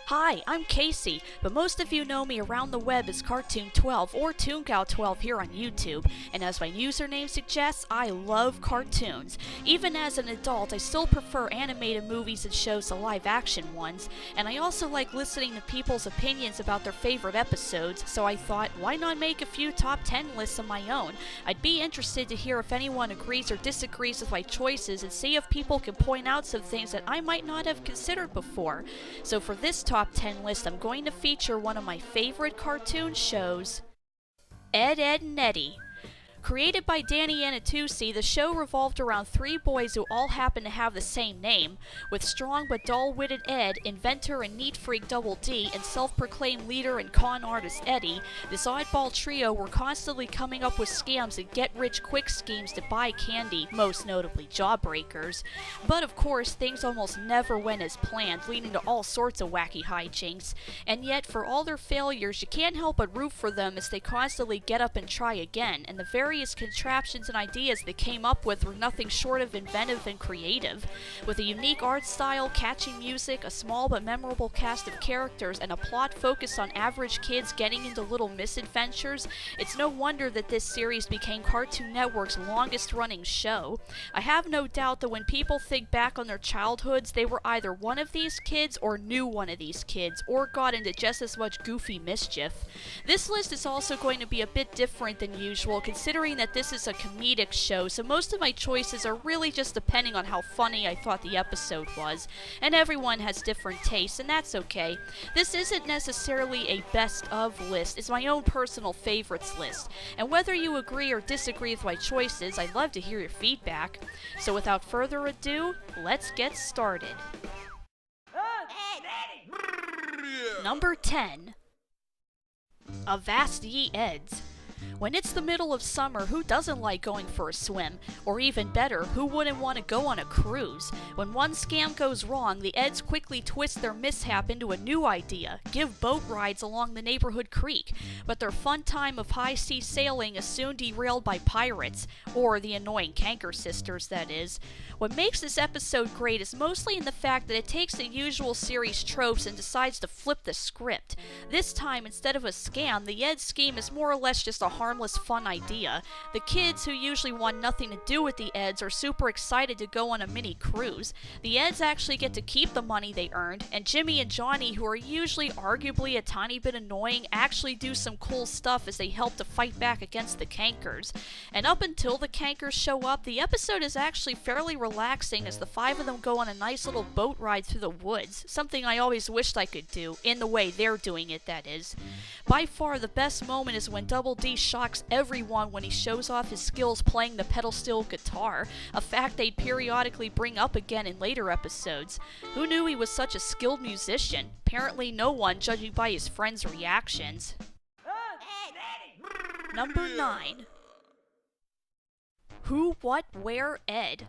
Hi, I'm Casey, but most of you know me around the web as Cartoon12 or ToonGal12 here on YouTube, and as my username suggests, I love cartoons. Even as an adult, I still prefer animated movies and shows to live-action ones, and I also like listening to people's opinions about their favorite episodes, so I thought, why not make a few top 10 lists of my own? I'd be interested to hear if anyone agrees or disagrees with my choices and see if people can point out some things that I might not have considered before. So for this top 10 list, I'm going to feature one of my favorite cartoon shows, Ed, Edd, and Eddy. Created by Danny Anatusi, the show revolved around three boys who all happen to have the same name, with strong but dull-witted Ed, inventor and neat freak Double D, and self-proclaimed leader and con artist Eddy. This oddball trio were constantly coming up with scams and get-rich-quick schemes to buy candy, most notably jawbreakers. But of course, things almost never went as planned, leading to all sorts of wacky hijinks. And yet, for all their failures, you can't help but root for them as they constantly get up and try again, and the various contraptions and ideas they came up with were nothing short of inventive and creative. With a unique art style, catchy music, a small but memorable cast of characters, and a plot focused on average kids getting into little misadventures, it's no wonder that this series became Cartoon Network's longest-running show. I have no doubt that when people think back on their childhoods, they were either one of these kids or knew one of these kids, or got into just as much goofy mischief. This list is also going to be a bit different than usual, considering that this is a comedic show, so most of my choices are really just depending on how funny I thought the episode was, and everyone has different tastes, and that's okay. This isn't necessarily a best of list, it's my own personal favorites list, and whether you agree or disagree with my choices, I'd love to hear your feedback. So without further ado, let's get started. Number 10. A Vast Ye Eds. When it's the middle of summer, who doesn't like going for a swim? Or even better, who wouldn't want to go on a cruise? When one scam goes wrong, the Eds quickly twist their mishap into a new idea, give boat rides along the neighborhood creek. But their fun time of high-sea sailing is soon derailed by pirates, or the annoying Canker sisters, that is. What makes this episode great is mostly in the fact that it takes the usual series tropes and decides to flip the script. This time, instead of a scam, the Eds scheme is more or less just a harmless, fun idea. The kids, who usually want nothing to do with the Eds, are super excited to go on a mini cruise. The Eds actually get to keep the money they earned, and Jimmy and Johnny, who are usually arguably a tiny bit annoying, actually do some cool stuff as they help to fight back against the Cankers. And up until the Cankers show up, the episode is actually fairly relaxing as the five of them go on a nice little boat ride through the woods, something I always wished I could do, in the way they're doing it, that is. By far, the best moment is when Double D shocks everyone when he shows off his skills playing the pedal steel guitar, a fact they'd periodically bring up again in later episodes. Who knew he was such a skilled musician? Apparently no one, judging by his friends' reactions. Number 9. Who, What, Where, Ed.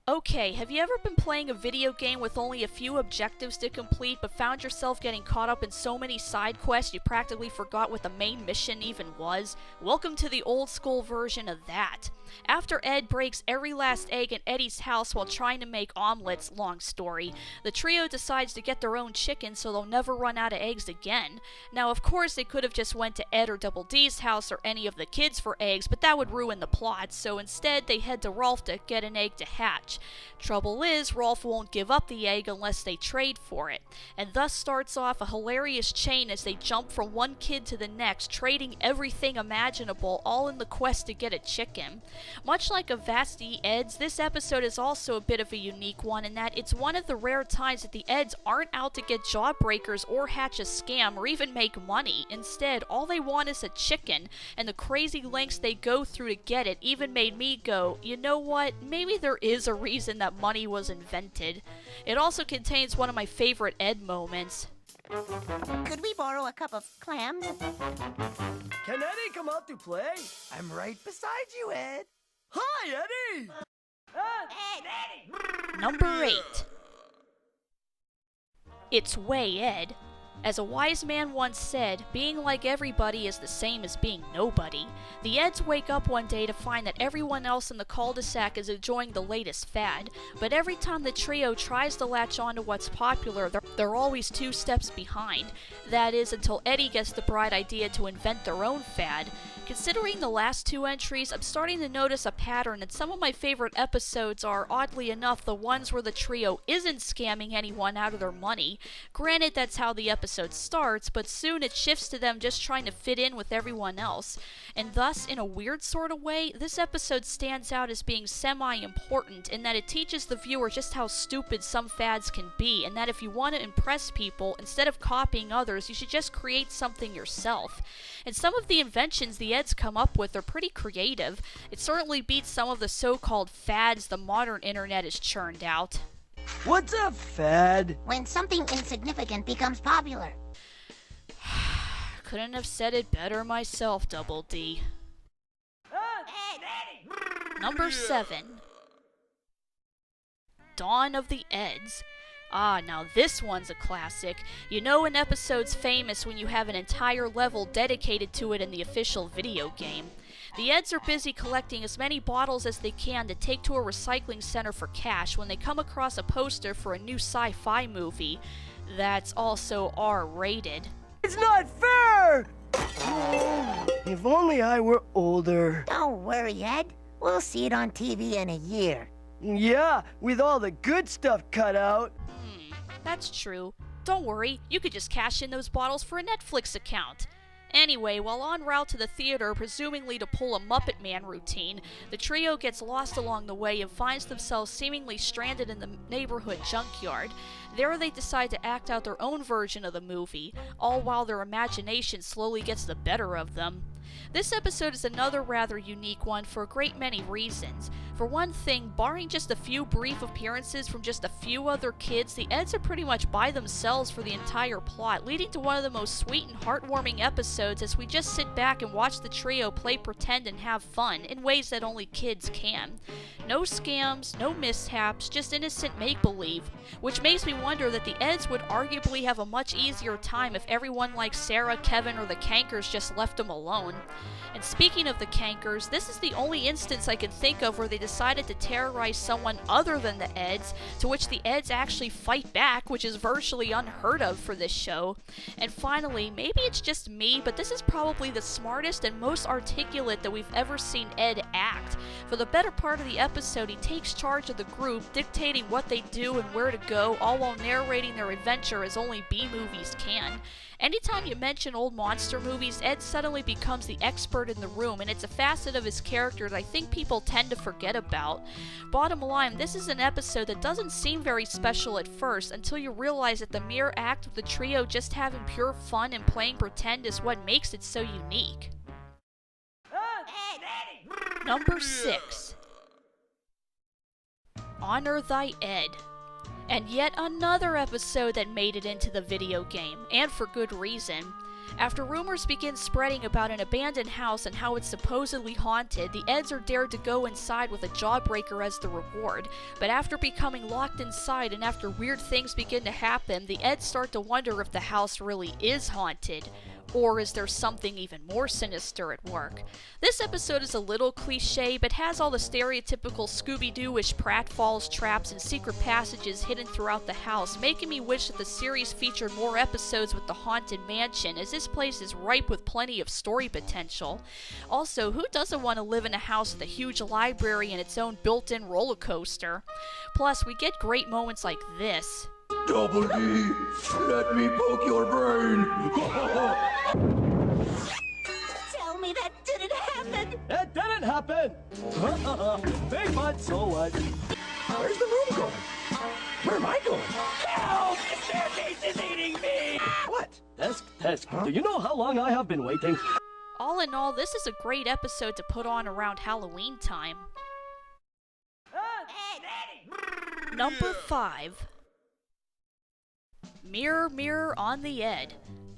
Okay, have you ever been playing a video game with only a few objectives to complete, but found yourself getting caught up in so many side quests you practically forgot what the main mission even was? Welcome to the old school version of that. After Ed breaks every last egg in Eddy's house while trying to make omelets, long story, the trio decides to get their own chicken so they'll never run out of eggs again. Now, of course, they could have just went to Ed or Double D's house or any of the kids for eggs, but that would ruin the plot, so instead they head to Rolf to get an egg to hatch. Trouble is, Rolf won't give up the egg unless they trade for it, and thus starts off a hilarious chain as they jump from one kid to the next, trading everything imaginable, all in the quest to get a chicken. Much like a Vast Ye Eds, this episode is also a bit of a unique one in that it's one of the rare times that the Eds aren't out to get jawbreakers or hatch a scam or even make money. Instead, all they want is a chicken, and the crazy lengths they go through to get it even made me go, you know what, maybe there is a reason that money was invented. It also contains one of my favorite Ed moments. Could we borrow a cup of clams? Can Eddy come out to play? I'm right beside you, Ed. Hi, Eddy! Number 8. It's Way Ed. As a wise man once said, being like everybody is the same as being nobody. The Eds wake up one day to find that everyone else in the cul-de-sac is enjoying the latest fad, but every time the trio tries to latch on to what's popular, they're always 2 steps behind. That is, until Eddy gets the bright idea to invent their own fad. Considering the last 2 entries, I'm starting to notice a pattern that some of my favorite episodes are, oddly enough, the ones where the trio isn't scamming anyone out of their money. Granted, that's how the episode starts, but soon it shifts to them just trying to fit in with everyone else. And thus, in a weird sort of way, this episode stands out as being semi-important in that it teaches the viewer just how stupid some fads can be, and that if you want to impress people, instead of copying others, you should just create something yourself. And some of the inventions the Eds come up with are pretty creative. It certainly beats some of the so-called fads the modern internet has churned out. What's a fad? When something insignificant becomes popular. Couldn't have said it better myself, Double D. Number 7. Dawn of the Eds. Ah, now this one's a classic. You know an episode's famous when you have an entire level dedicated to it in the official video game. The Eds are busy collecting as many bottles as they can to take to a recycling center for cash when they come across a poster for a new sci-fi movie that's also R-rated. It's not fair! If only I were older. Don't worry, Ed. We'll see it on TV in a year. Yeah, with all the good stuff cut out. That's true. Don't worry, you could just cash in those bottles for a Netflix account. Anyway, while en route to the theater, presumably to pull a Muppet Man routine, the trio gets lost along the way and finds themselves seemingly stranded in the neighborhood junkyard. There they decide to act out their own version of the movie, all while their imagination slowly gets the better of them. This episode is another rather unique one for a great many reasons. For one thing, barring just a few brief appearances from just a few other kids, the Eds are pretty much by themselves for the entire plot, leading to one of the most sweet and heartwarming episodes as we just sit back and watch the trio play pretend and have fun in ways that only kids can. No scams, no mishaps, just innocent make-believe, which makes me wonder that the Eds would arguably have a much easier time if everyone like Sarah, Kevin, or the Cankers just left them alone. And speaking of the Cankers, this is the only instance I can think of where they decided to terrorize someone other than the Eds, to which the Eds actually fight back, which is virtually unheard of for this show. And finally, maybe it's just me, but this is probably the smartest and most articulate that we've ever seen Ed act. For the better part of the episode, he takes charge of the group, dictating what they do and where to go, all while narrating their adventure as only B-movies can. Anytime you mention old monster movies, Ed suddenly becomes the expert in the room, and it's a facet of his character that I think people tend to forget about. Bottom line, this is an episode that doesn't seem very special at first until you realize that the mere act of the trio just having pure fun and playing pretend is what makes it so unique. Number 6. Honor Thy Ed. And yet another episode that made it into the video game, and for good reason. After rumors begin spreading about an abandoned house and how it's supposedly haunted, the Eds are dared to go inside with a jawbreaker as the reward. But after becoming locked inside and after weird things begin to happen, the Eds start to wonder if the house really is haunted. Or is there something even more sinister at work? This episode is a little cliche, but has all the stereotypical Scooby-Doo-ish pratfalls, traps, and secret passages hidden throughout the house, making me wish that the series featured more episodes with the Haunted Mansion, as this place is ripe with plenty of story potential. Also, who doesn't want to live in a house with a huge library and its own built-in roller coaster? Plus, we get great moments like this. Double D, let me poke your brain. Tell me that didn't happen. That didn't happen! Big butt, so what? Where's the room going? Where am I going? Help! The staircase is eating me! What? Desk, do you know how long I have been waiting? All in all, this is a great episode to put on around Halloween time. Number 5. Mirror, Mirror on the Ed.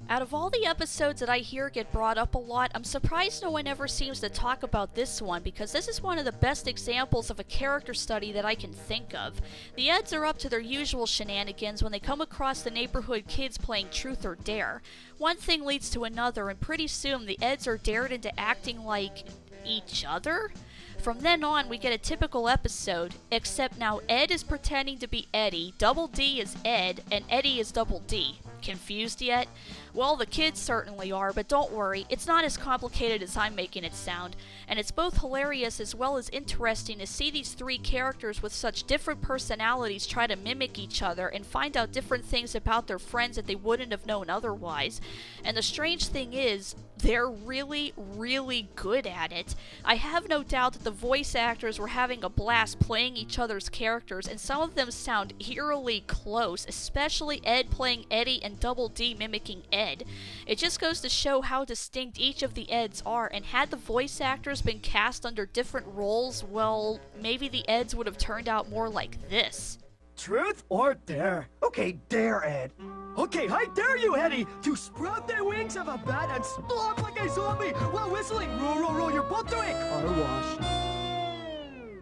Out of all the episodes that I hear get brought up a lot, I'm surprised no one ever seems to talk about this one, because this is one of the best examples of a character study that I can think of. The Eds are up to their usual shenanigans when they come across the neighborhood kids playing Truth or Dare. One thing leads to another, and pretty soon the Eds are dared into acting like each other? From then on, we get a typical episode, except now Ed is pretending to be Eddy, Double D is Ed, and Eddy is Double D. Confused yet? Well, the kids certainly are, but don't worry, it's not as complicated as I'm making it sound, and it's both hilarious as well as interesting to see these three characters with such different personalities try to mimic each other and find out different things about their friends that they wouldn't have known otherwise. And the strange thing is, they're really, really good at it. I have no doubt that the voice actors were having a blast playing each other's characters, and some of them sound eerily close, especially Ed playing Eddy and Double D mimicking Ed. It just goes to show how distinct each of the Eds are, and had the voice actors been cast under different roles, well, maybe the Eds would have turned out more like this. Truth or dare? Okay, dare, Ed. Okay, I dare you, Eddy, to sprout the wings of a bat and stomp like a zombie while whistling row, row, row your boat to a car wash.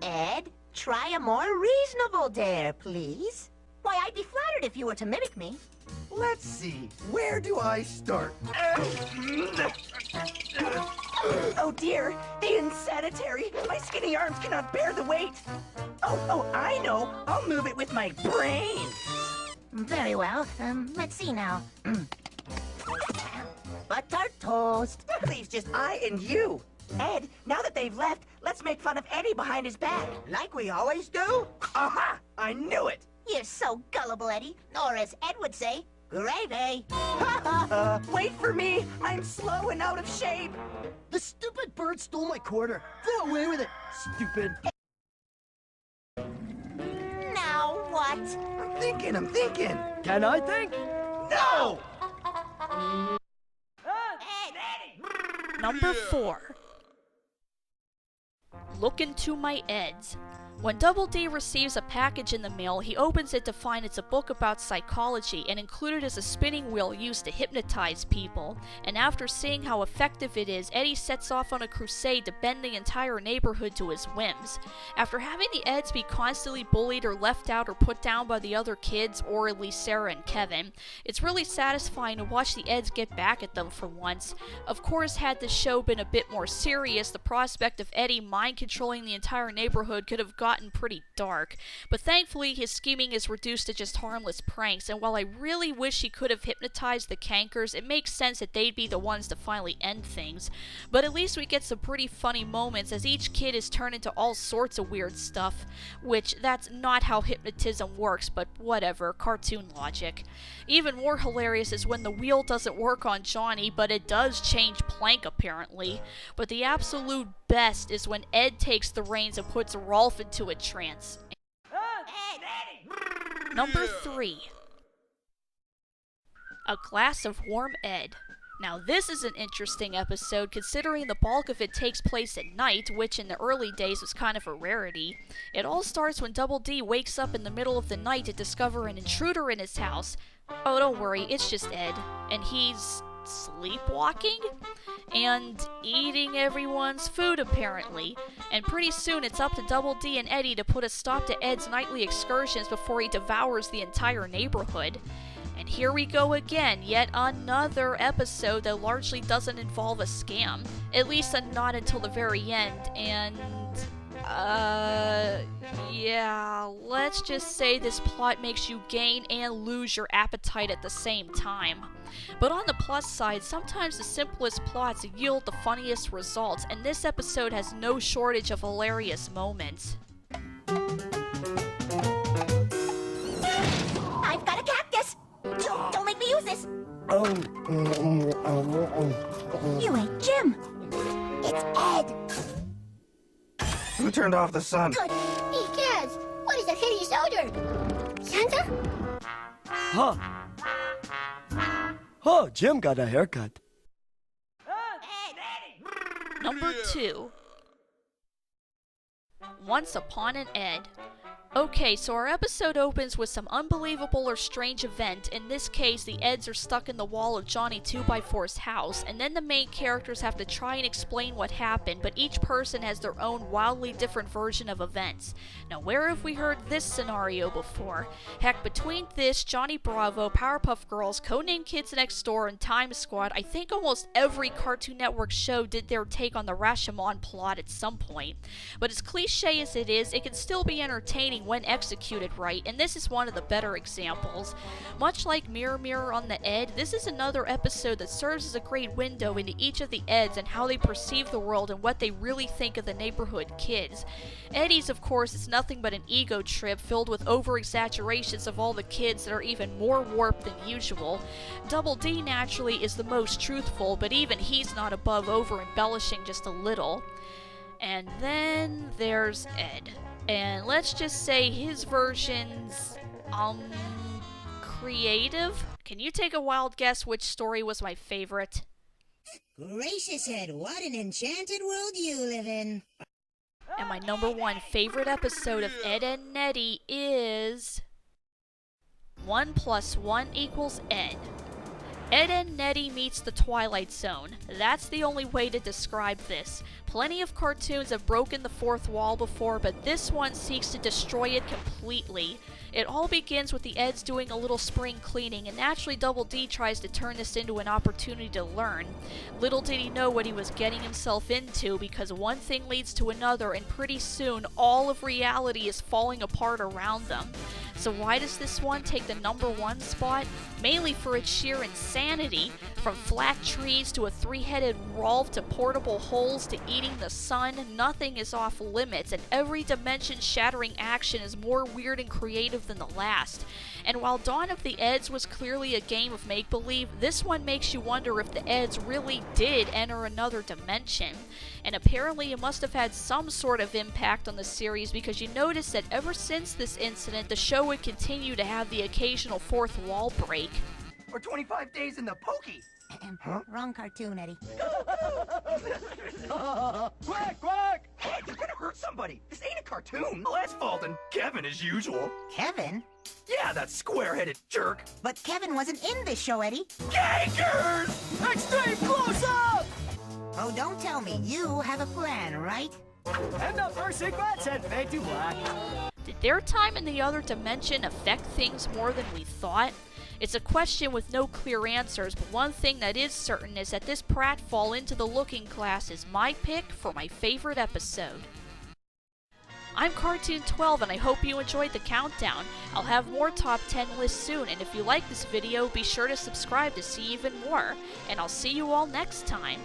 Ed, try a more reasonable dare, please. Why, I'd be flattered if you were to mimic me. Let's see. Where do I start? Oh dear, the insanitary. My skinny arms cannot bear the weight. Oh, I know. I'll move it with my brain. Very well. Let's see now. Butter toast. Please, just I and you. Ed, now that they've left, let's make fun of Eddy behind his back. Like we always do? Aha! I knew it! You're so gullible, Eddy. Or as Ed would say, gravy. Wait for me! I'm slow and out of shape! The stupid bird stole my quarter. Go away with it, stupid. Now what? I'm thinking! Can I think? No! Number 4. Look Into My Eds. When Double D receives a package in the mail, he opens it to find it's a book about psychology, and included is a spinning wheel used to hypnotize people. And after seeing how effective it is, Eddy sets off on a crusade to bend the entire neighborhood to his whims. After having the Eds be constantly bullied or left out or put down by the other kids, or at least Sarah and Kevin, it's really satisfying to watch the Eds get back at them for once. Of course, had this show been a bit more serious, the prospect of Eddy mind-controlling the entire neighborhood could have gotten pretty dark, but thankfully his scheming is reduced to just harmless pranks, and while I really wish he could have hypnotized the Cankers, it makes sense that they'd be the ones to finally end things. But at least we get some pretty funny moments as each kid is turned into all sorts of weird stuff, which that's not how hypnotism works, but whatever, cartoon logic. Even more hilarious is when the wheel doesn't work on Johnny, but it does change Plank apparently. But the absolute best is when Ed takes the reins and puts Rolf into a trance. Number 3. A Glass of Warm Ed. Now this is an interesting episode considering the bulk of it takes place at night, which in the early days was kind of a rarity. It all starts when Double D wakes up in the middle of the night to discover an intruder in his house. Oh, don't worry, it's just Ed, and he's sleepwalking? And eating everyone's food, apparently. And pretty soon it's up to Double D and Eddy to put a stop to Ed's nightly excursions before he devours the entire neighborhood. And here we go again, yet another episode that largely doesn't involve a scam. At least not until the very end, and yeah, let's just say this plot makes you gain and lose your appetite at the same time. But on the plus side, sometimes the simplest plots yield the funniest results, and this episode has no shortage of hilarious moments. I've got a cactus! Don't make me use this! You ain't Jim! It's Ed! Who turned off the sun? Good! He cares! What is that hideous odor? Santa? Huh. Oh, Jim got a haircut. Number 2. Once Upon an Ed. Okay, so our episode opens with some unbelievable or strange event. In this case, the Eds are stuck in the wall of Johnny 2x4's house, and then the main characters have to try and explain what happened, but each person has their own wildly different version of events. Now, where have we heard this scenario before? Heck, between this, Johnny Bravo, Powerpuff Girls, Codename Kids Next Door, and Time Squad, I think almost every Cartoon Network show did their take on the Rashomon plot at some point. But as cliche as it is, it can still be entertaining when executed right, and this is one of the better examples. Much like Mirror Mirror on the Ed, this is another episode that serves as a great window into each of the Eds and how they perceive the world and what they really think of the neighborhood kids. Eddy's, of course, is nothing but an ego trip filled with over-exaggerations of all the kids that are even more warped than usual. Double D, naturally, is the most truthful, but even he's not above over-embellishing just a little. And then there's Ed. And let's just say his version's, creative? Can you take a wild guess which story was my favorite? Gracious Ed, what an enchanted world you live in. And my number one favorite episode of Ed, Edd n Eddy is 1 + 1 = Ed. Ed, Edd n Eddy meets the Twilight Zone. That's the only way to describe this. Plenty of cartoons have broken the fourth wall before, but this one seeks to destroy it completely. It all begins with the Eds doing a little spring cleaning, and naturally Double D tries to turn this into an opportunity to learn. Little did he know what he was getting himself into, because one thing leads to another, and pretty soon all of reality is falling apart around them. So why does this one take the number one spot? Mainly for its sheer insanity. From flat trees to a three-headed Rolf to portable holes to eating the sun, nothing is off limits, and every dimension-shattering action is more weird and creative than the last. And while Dawn of the Eds was clearly a game of make-believe, this one makes you wonder if the Eds really did enter another dimension. And apparently it must have had some sort of impact on the series, because you notice that ever since this incident, the show would continue to have the occasional fourth wall break. Or 25 days in the pokey. Wrong cartoon, Eddie. Quack, quack! Hey, you're gonna hurt somebody. This ain't a cartoon. Well, that's faulting Kevin as usual. Kevin? Yeah, that square-headed jerk. But Kevin wasn't in this show, Eddie. Gankers! Extreme close-up! Oh, don't tell me. You have a plan, right? And the first sequence and fade to black. Did their time in the other dimension affect things more than we thought? It's a question with no clear answers, but one thing that is certain is that this pratfall into the looking glass is my pick for my favorite episode. I'm Cartoon 12, and I hope you enjoyed the countdown. I'll have more top 10 lists soon, and if you like this video, be sure to subscribe to see even more. And I'll see you all next time.